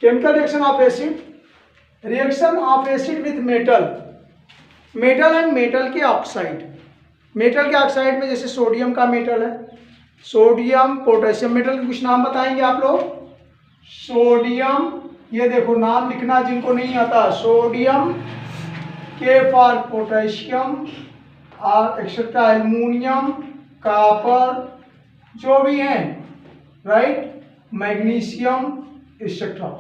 Chemical reaction of acid, reaction of acid with metal, metal and metal के oxide. Metal के oxide में जैसे sodium का metal है, सोडियम पोटेशियम, मेटल के कुछ नाम बताएंगे आप लोग। सोडियम, ये देखो नाम लिखना जिनको नहीं आता, सोडियम, के फॉर पोटेशियम और एक्सेट्रा, एल्युमिनियम, कॉपर, जो भी हैं, राइट, मैग्नीशियम एक्सेट्रा,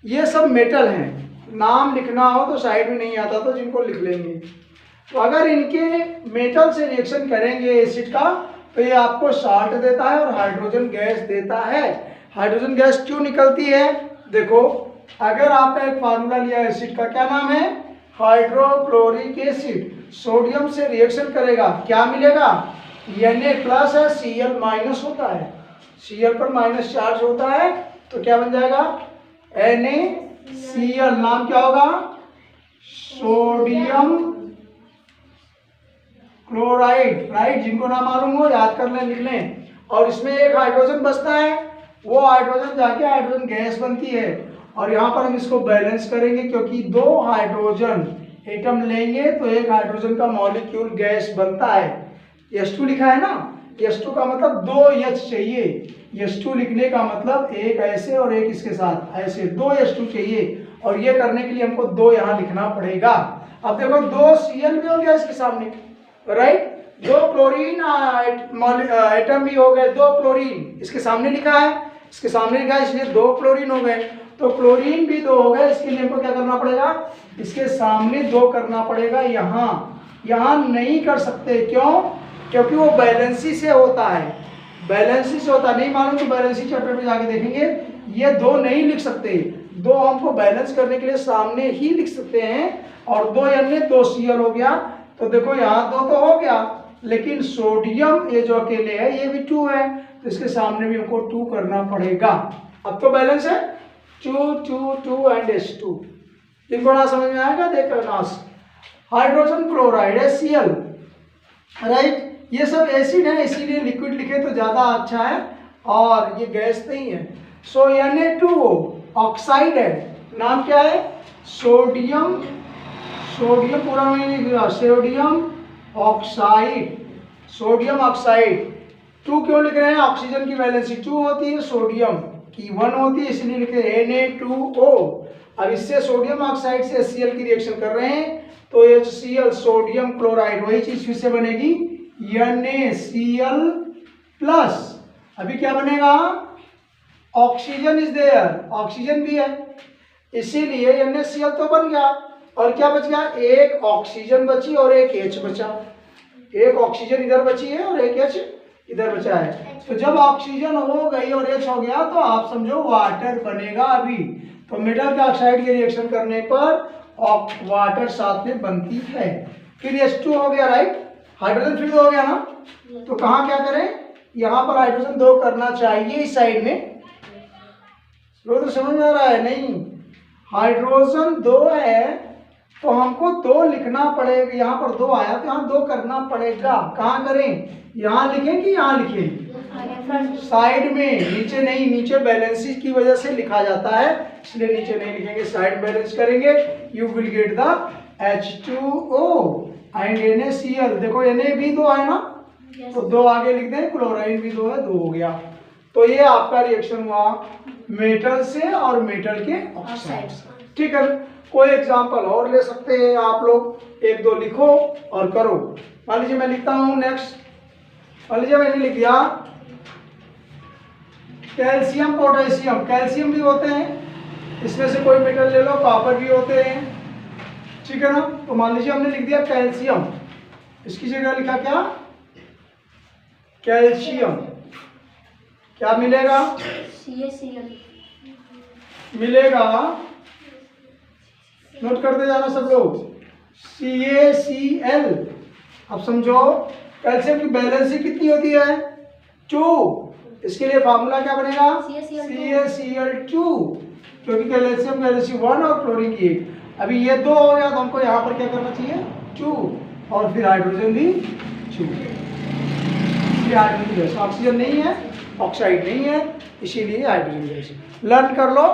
ये सब मेटल हैं। नाम लिखना हो तो साइड में नहीं आता तो जिनको लिख लेंगे। तो अगर इनके मेटल से रिएक्शन करेंगे एसिड का तो ये आपको साल्ट देता है और हाइड्रोजन गैस देता है। हाइड्रोजन गैस क्यों निकलती है? देखो, अगर आपका एक फार्मूला लिया एसिड का, क्या नाम है? Hydrochloric acid. सोडियम से रिएक्शन करेगा, क्या मिलेगा? Na प्लस है, Cl माइनस होता है, Cl पर माइनस चार्ज होता है, तो क्या बन जाएगा? NaCl। नाम क्या होगा? Sodium chloride, right. जिनको ना मालूम हो याद कर लें, लिख लें। और इसमें एक हाइड्रोजन बचता है, वो हाइड्रोजन जाके हाइड्रोजन गैस बनती है। और यहाँ पर हम इसको बैलेंस करेंगे, क्योंकि दो हाइड्रोजन एटम लेंगे तो एक हाइड्रोजन का मॉलिक्यूल गैस बनता है। H2 लिखा है ना, H2 का मतलब दो H चाहिए। H2 लिखने का मतलब एक ऐसे और एक इसके साथ ऐसे, दो H2 चाहिए। और ये करने के लिए हमको दो यहाँ लिखना पड़ेगा। अब देखो, दो Cl भी हो गया इसके सामने, राइट, दो क्लोरीन एटम भी हो गए, दो क्लोरीन इसके सामने लिखा है, इसके सामने लिखा है, इसलिए दो क्लोरीन हो गए। तो क्लोरीन भी दो हो गए, इसके लिए हमको क्या करना पड़ेगा? इसके सामने दो करना पड़ेगा। यहाँ नहीं कर सकते, क्यों? क्योंकि वो बैलेंसी से होता है, बैलेंसी से होता नहीं मालूम तो बैलेंसी चैप्टर में जाके देखेंगे। ये दो नहीं लिख सकते, दो हमको बैलेंस करने के लिए सामने ही लिख सकते हैं। और दो यानी दो Cl हो गया। तो देखो, यहाँ दो तो हो गया, लेकिन सोडियम ये जो अकेले है ये भी 2 है, तो इसके सामने भी हमको 2 करना पड़ेगा। अब तो बैलेंस है 2 2 2 एंड H2। इनको ना समझ में आएगा, देख लेना। हाइड्रोजन क्लोराइड है Cl, राइट। ये सब एसिड है, इसीलिए लिक्विड लिखे तो ज्यादा अच्छा है, और ये गैस नहीं है। सो Na2O ऑक्साइड है, नाम क्या है? सोडियम, सोडियम पूरा नहीं लिखा, सोडियम ऑक्साइड, सोडियम ऑक्साइड। 2 क्यों लिख रहे हैं? ऑक्सीजन की वैलेंसी 2 होती है, सोडियम की 1 होती है, इसलिए लिखे Na2O। अब इससे सोडियम ऑक्साइड से Cl की रिएक्शन कर रहे हैं, तो HCl सोडियम क्लोराइड, वही चीज फिर से बनेगी NaCl प्लस। अभी क्या बनेगा? ऑक्सीजन इज देयर, ऑक्सीजन भी है, इसीलिए NaCl तो बन गया। और क्या बच गया? एक ऑक्सीजन बची और एक H बचा। एक ऑक्सीजन इधर बची है और एक H इधर बचा है। तो जब ऑक्सीजन हो गई और H हो गया तो आप समझो वाटर बनेगा अभी। तो मेटल के ऑक्साइड के रिएक्शन करने पर वाटर साथ में बनती है। फिर H2 हो गया, राइट, हाइड्रोजन फिर हो गया ना। तो कहाँ क्या करें? यहाँ पर हाइड्रोजन 2 करना चाहिए इस साइड में। तो समझ में आ रहा है? नहीं, हाइड्रोजन 2 है तो हमको 2 लिखना पड़ेगा। यहाँ पर 2 आया तो यहाँ 2 करना पड़ेगा। कहाँ करें? यहाँ लिखें कि यहाँ लिखें? साइड में, नीचे नहीं। नीचे बैलेंसी की वजह से लिखा जाता है, इसलिए नीचे नहीं लिखेंगे, साइड बैलेंस करेंगे। You will get the H2O and NaCl। देखो Na भी 2 है ना, तो 2 आगे लिख दें, क्लोराइन भी 2 है, 2 हो गया। तो ये आपका रिएक्शन हुआ मेटल से और मेटल के ऑक्साइड। ठीक है, कोई एग्जांपल और ले सकते हैं आप लोग, 1-2 लिखो और करो। मान लीजिए मैं लिखता हूँ नेक्स्ट। मान लीजिए मैंने लिख दिया कैल्शियम पोटेशियम। कैल्शियम भी होते हैं, इसमें से कोई मेटल ले लो, कॉपर भी होते हैं, ठीक है ना। तो मान लीजिए हमने लिख दिया कैल्शियम, इसकी जगह लिखा क्या? कैल्शियम। क्या मिलेगा? CaCl मिलेगा, नोट करते जाना सब लोग, CaCl। अब समझो कैल्शियम की बैलेंसी कितनी होती है? 2। इसके लिए फार्मूला क्या बनेगा? CaCl2, क्योंकि कैल्शियम बैलेंसी 1 और क्लोरीन की 1। अभी ये 2 हो गया तो हमको यहाँ पर क्या करना चाहिए? 2, और फिर हाइड्रोजन भी 2। हाइड्रोजन गैस, ऑक्सीजन नहीं है, ऑक्साइड नहीं है, इसीलिए हाइड्रोजन गैस। लर्न कर लो।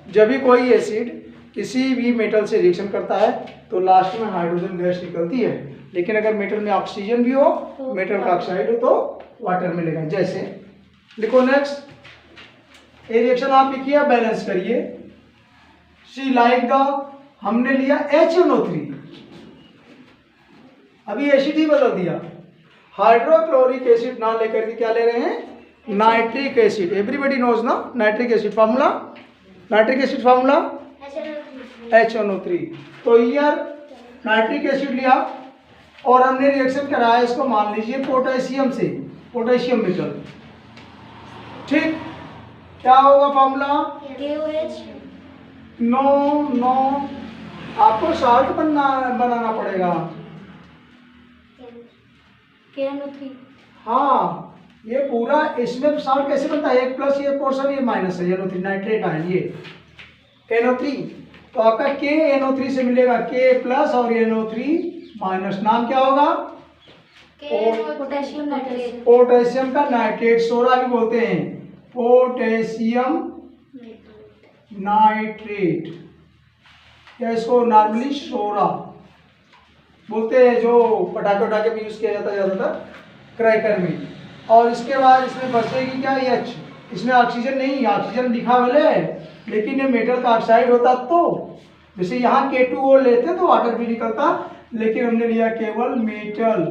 जब भी कोई एसिड किसी भी मेटल से रिएक्शन करता है तो लास्ट में हाइड्रोजन गैस निकलती है, लेकिन अगर मेटल में ऑक्सीजन भी हो, मेटल का ऑक्साइड हो, तो वाटर मिलेगा। जैसे लिखो नेक्स्ट, ये रिएक्शन आप लिखिए, बैलेंस करिए। सी लाइक द, हमने लिया HNO3, अभी एसिड ही बदल दिया, हाइड्रोक्लोरिक एसिड ना लेकर के क्या ले रहे हैं, नाइट्रिक एसिड। एवरीबडी नोज ना nitric acid formula, nitric acid formula HNO3। तो ईयर नाइट्रिक एसिड लिया और हमने रिएक्शन कराया इसको, मान लीजिए पोटेशियम से, पोटेशियम मेटल, ठीक। क्या होगा फार्मूला, नो आपको साल्ट बनाना पड़ेगा। हाँ, ये पूरा इसमें साल्ट कैसे बनता है, एक प्लस ये पोर्शन, ये माइनस है, NO3 नाइट्रेट है, ये NO3, तो आपका KNO3 से मिलेगा K प्लस और NO3 माइनस, नाम क्या होगा, पोटेशियम नाइट्रेट, पोटेशियम का नाइट्रेट, सोडा भी बोलते हैं, पोटेशियम नाइट्रेट, या इसको नॉर्मली सोडा बोलते हैं, जो पटाखे वटाखे में यूज किया जाता है ज़्यादातर, क्रैकर में। और इसके बाद इसमें बचेगी क्या, H, इसमें ऑक्सीजन नहीं, ऑक्सीजन लिखा भले है लेकिन ये मेटल का ऑक्साइड होता, तो जैसे यहाँ K2O लेते तो वाटर भी निकलता, लेकिन हमने लिया केवल मेटल,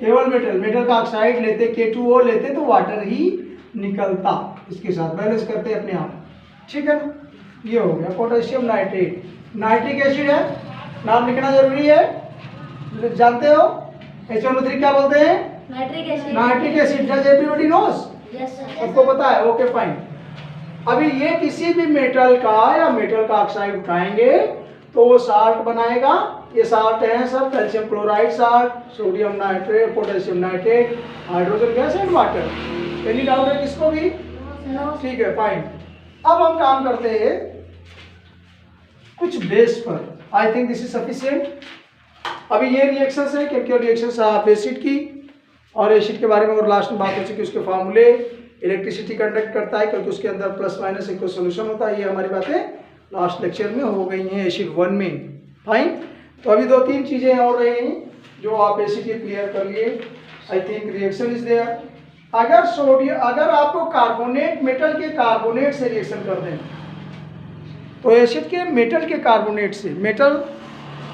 केवल मेटल, मेटल का ऑक्साइड लेते, K2O लेते तो वाटर ही निकलता, इसके साथ बैलेंस करते अपने आप, ठीक है ना। ये हो गया पोटेशियम नाइट्रेट, नाइट्रिक एसिड है, नाम लिखना जरूरी है, जानते हो। HNO3 क्या बोलते हैं, नाइट्रिक एसिड, नाइट्रिक एसिड, जज एवरीबॉडी नोस, सबको पता है, ओके फाइन। अभी ये किसी भी मेटल का या मेटल का ऑक्साइड उठाएंगे तो वो साल्ट बनाएगा, ये साल्ट है सब, calcium chloride salt, sodium nitrate, potassium nitrate, hydrogen gas and water. Any doubt है किसको भी, ठीक है फाइन। अब हम काम करते हैं कुछ बेस पर, I think this is sufficient. अभी ये रिएक्शंस है, केमिकल रिएक्शंस ऑफ एसिड की, और एसिड के बारे में और लास्ट में बात हो चुकी, उसके फार्मूले, इलेक्ट्रिसिटी कंडक्ट करता है क्योंकि उसके अंदर प्लस माइनस एक सोल्यूशन होता है, ये हमारी बातें लास्ट लेक्चर में हो गई हैं एसिड 1 में, फाइन। तो अभी 2-3 चीजें और रही जो आप एसिड के क्लियर कर लिए, I think reaction is there. अगर सोडियम, अगर आपको कार्बोनेट, मेटल के कार्बोनेट से रिएक्शन कर दें तो एसिड के मेटल के कार्बोनेट से, मेटल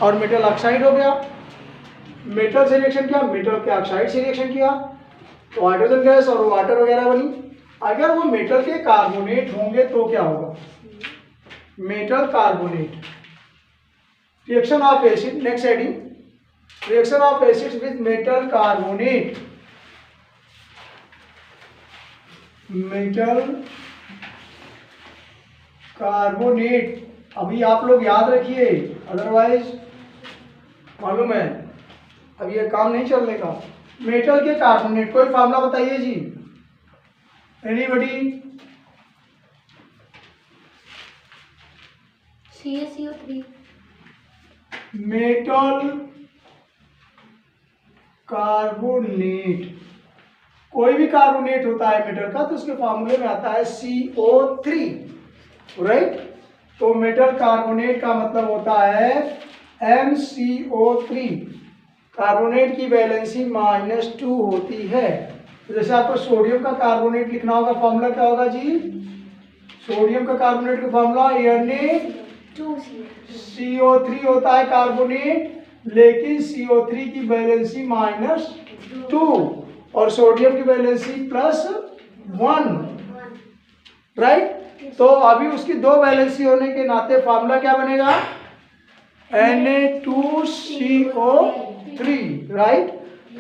और मेटल ऑक्साइड हो गया, मेटल से रिएक्शन किया, मेटल के ऑक्साइड से रिएक्शन किया तो हाइड्रोजन गैस और वाटर वगैरह बनी। अगर वो मेटल के कार्बोनेट होंगे तो क्या होगा, metal carbonate, reaction of acid, next heading, reaction of acid with metal carbonate, metal carbonate. अभी आप लोग याद रखिए, अदरवाइज मालूम है अब ये काम नहीं चलने का। मेटल के कार्बोनेट, कोई फार्मूला बताइए जी, एनीबडी। CaCO3, मेटल कार्बोनेट, कोई भी कार्बोनेट होता है मेटल का तो उसके फार्मूले में आता है CO3, राइट। तो मेटल कार्बोनेट का मतलब होता है MCO3, कार्बोनेट की वैलेंसी -2 होती है। तो जैसे आपको सोडियम का कार्बोनेट लिखना होगा, फॉर्मूला क्या होगा जी, सोडियम का कार्बोनेट का फॉर्मूला Na2CO3 होता है कार्बोनेट, लेकिन CO3 की वैलेंसी -2 और सोडियम की वैलेंसी +1, राइट। तो अभी उसकी 2 वैलेंसी होने के नाते फार्मूला क्या बनेगा, Na2CO3, राइट।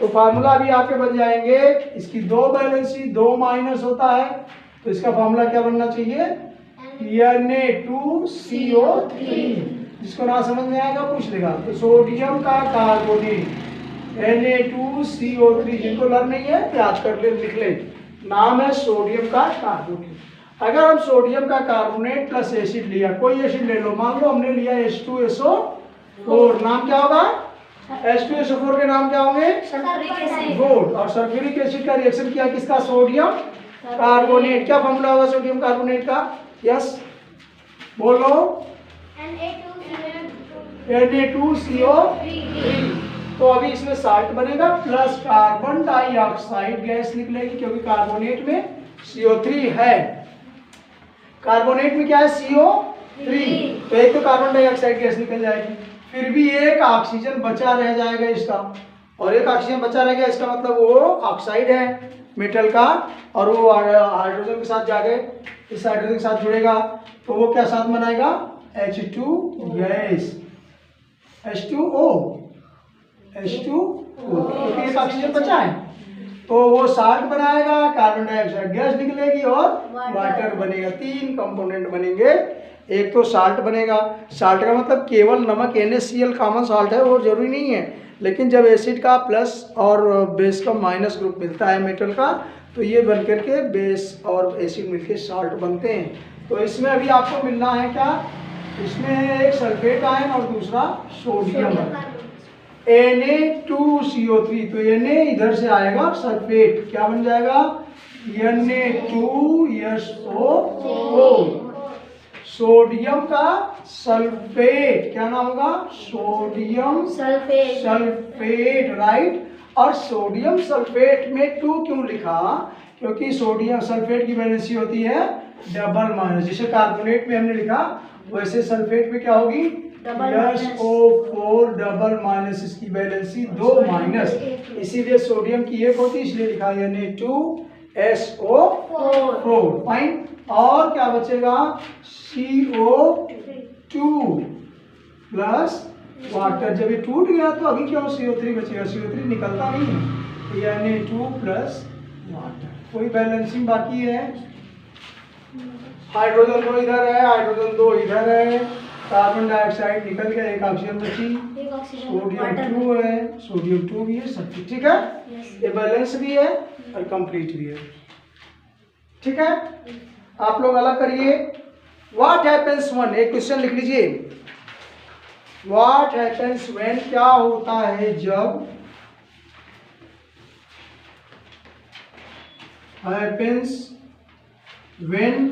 तो फार्मूला अभी आपके बन जाएंगे, इसकी 2 वैलेंसी 2 माइनस होता है तो इसका फार्मूला क्या बनना चाहिए, Na2CO3। जिसको ना समझ में आएगा पूछ लेगा। तो सोडियम का कार्बोनेट Na2CO3, जिनको लर्न नहीं है याद कर ले, लिख ले, नाम है सोडियम का कार्बोनेट। अगर हम सोडियम का कार्बोनेट प्लस एसिड लिया, कोई एसिड ले लो, मान लो हमने लिया H2SO4, नाम क्या होगा, H2SO4 के नाम क्या होंगे, गुड। और सल्फ्यूरिक एसिड का रिएक्शन किया किसका, सोडियम कार्बोनेट, क्या फॉर्मूला होगा सोडियम कार्बोनेट का, यस बोलो Na2CO3 Na2CO3। तो अभी इसमें साल्ट बनेगा प्लस कार्बन डाइऑक्साइड गैस निकलेगी, क्योंकि कार्बोनेट में CO3 है। कार्बोनेट में क्या है? CO3। तो एक तो कार्बन डाइऑक्साइड गैस निकल जाएगी, फिर भी एक ऑक्सीजन बचा रह जाएगा इसका, और एक ऑक्सीजन बचा रहेगा, इसका मतलब वो ऑक्साइड है मेटल का, और वो हाइड्रोजन के साथ जाके इस हाइड्रोजन के साथ जुड़ेगा, तो वो क्या साथ बनाएगा? H2 गैस, H2O, क्योंकि एक ऑक्सीजन बचा है, तो वो साल्ट बनाएगा, कार्बन डाइऑक्साइड गैस निकलेगी और वाटर बनेगा। 3 कंपोनेंट बनेंगे। एक तो साल्ट बनेगा, साल्ट का मतलब केवल नमक NaCl कॉमन साल्ट है, वो जरूरी नहीं है, लेकिन जब एसिड का प्लस और बेस का माइनस ग्रुप मिलता है मेटल का, तो ये बन करके बेस और एसिड मिलके साल्ट बनते हैं। तो इसमें अभी आपको मिलना है क्या? इसमें एक सल्फेट आयन और दूसरा सोडियम है, Na2CO3। तो Na इधर से आएगा सल्फेट, क्या बन जाएगा? Na2SO4। सोडियम का सल्फेट, क्या नाम होगा? Sodium sulphate, right. और सोडियम सल्फेट में 2 क्यों लिखा? क्योंकि सोडियम सल्फेट की वैलेंसी होती है डबल माइनस, जैसे कार्बोनेट में हमने लिखा वैसे सल्फेट में क्या होगी? SO4 डबल माइनस, इसकी वैलेंसी 2 माइनस, इसीलिए सोडियम की 1 होती है, इसलिए लिखा है Na2SO4। फाइन। और क्या बचेगा? CO2 plus water. जब ये टूट गया तो अभी क्यों CO3 बचेगा? CO3 निकलता नहीं है, तो ये Na2 प्लस वाटर। कोई बैलेंसिंग बाकी है? हाइड्रोजन 2 इधर है, हाइड्रोजन 2 इधर है, कार्बन डाइऑक्साइड निकल गया, एक ऑक्सीजन बची, सोडियम 2 है, सोडियम 2 भी है, सब ठीक है। ये बैलेंस भी है और कंप्लीट भी है, ठीक है। आप लोग अलग करिए। व्हाट हैपेंस वन, एक क्वेश्चन लिख लीजिए। व्हाट हैपेंस व्हेन, क्या होता है जब, हैपेंस व्हेन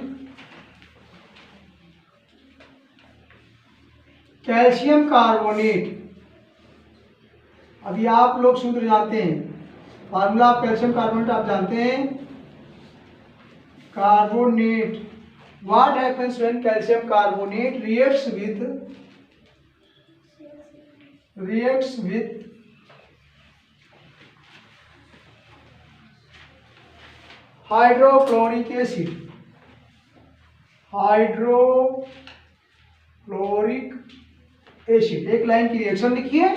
कैल्शियम कार्बोनेट। अभी आप लोग सूत्र जानते हैं, फार्मूला ऑफ कैल्शियम कार्बोनेट आप जानते हैं, carbonate. What happens when calcium carbonate reacts with hydrochloric acid, hydrochloric acid. एक लाइन की रिएक्शन लिखिए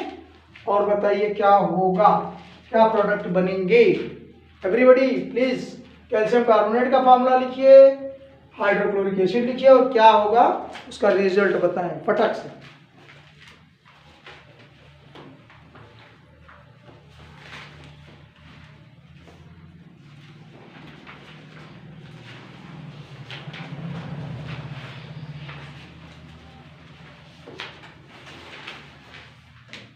और बताइए क्या होगा, क्या प्रोडक्ट बनेंगे। एवरीबॉडी प्लीज कैल्शियम कार्बोनेट का फार्मूला लिखिए, हाइड्रोक्लोरिक एसिड लिखिए और क्या होगा उसका रिजल्ट बताएं फटक से।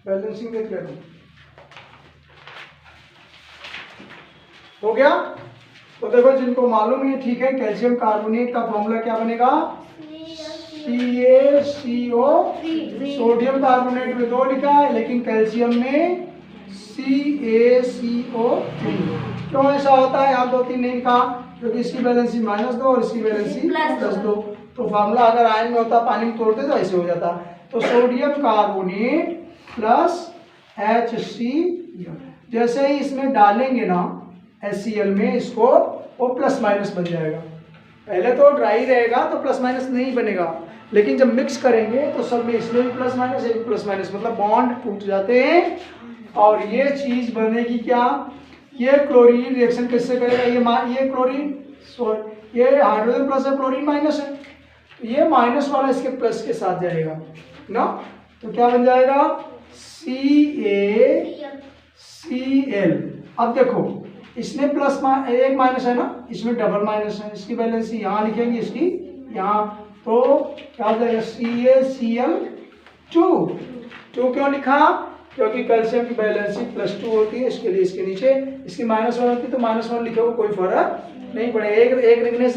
बैलेंसिंग देख लेना हो गया। तो देखो जिनको मालूम है ठीक है, कैल्शियम कार्बोनेट का फॉर्मूला क्या बनेगा? CaCO3। सोडियम कार्बोनेट में 2 लिखा है, लेकिन कैल्शियम में CaCO3। क्यों ऐसा होता है? यहाँ 2 3 नहीं लिखा, क्योंकि इसकी बैलेंसी -2 और इसकी बैलेंसी +2। तो फार्मूला अगर आयन में होता, पानी में तोड़ते तो ऐसे हो जाता। तो सोडियम कार्बोनेट प्लस HCl, जैसे ही इसमें डालेंगे ना HCl में, इसको वो प्लस माइनस बन जाएगा। पहले तो ड्राई रहेगा तो प्लस माइनस नहीं बनेगा, लेकिन जब मिक्स करेंगे तो सब में इसमें भी प्लस माइनस, एक प्लस माइनस, मतलब बॉन्ड टूट जाते हैं और ये चीज बनेगी क्या? ये क्लोरीन रिएक्शन किससे करेगा? ये क्लोरीन, ये हाइड्रोजन प्लस है, क्लोरीन माइनस है, तो ये माइनस वाला इसके प्लस के साथ जाएगा ना, तो क्या बन जाएगा? CaCl। अब देखो इसमें प्लस एक माइनस है ना, इसमें डबल माइनस है, इसकी बैलेंसी यहाँ लिखेंगे, इसकी यहाँ, तो क्या हो जाएगा? CaCl2। क्यों लिखा? क्योंकि कैल्शियम की वैलेंसी +2 होती है, इसके लिए इसके नीचे, इसकी -1 होती है तो -1 लिखोगे कोई फर्क नहीं पड़ेगा। एक लिखने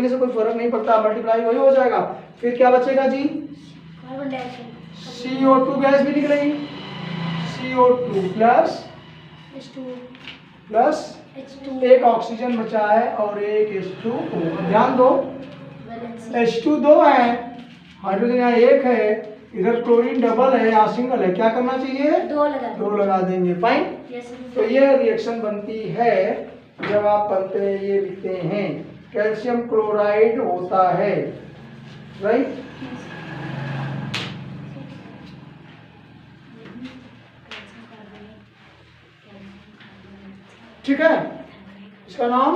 से कोई फर्क नहीं पड़ता, मल्टीप्लाई वही हो जाएगा। फिर क्या बचेगा जी? कार्बन डाइऑक्साइड, CO2 गैस भी निकलेगी, CO2 प्लस H2 एक ऑक्सीजन बचा है और एक H2O। ध्यान दो, वैलेंसी H2 2 है, हाइड्रोजन यहाँ 1 है, इधर क्लोरीन डबल है, यहाँ सिंगल है, क्या करना चाहिए? 2 लगा देंगे। फाइन। यस तो ये रिएक्शन बनती है जब आप बनते हैं, ये लिखते हैं कैल्शियम क्लोराइड होता है, राइट। ठीक है, इसका नाम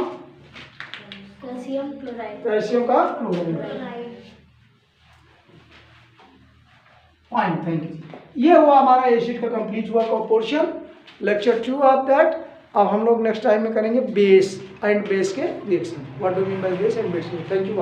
कैल्शियम क्लोराइड, कैल्शियम का क्लोराइड। Fine, thank you. ये हुआ हमारा एसिड का कंप्लीट हुआ का पोर्शन, लेक्चर 2 ऑफ दैट। अब हम लोग नेक्स्ट टाइम में करेंगे बेस एंड बेस के reaction. What do mean by base and base? Thank you.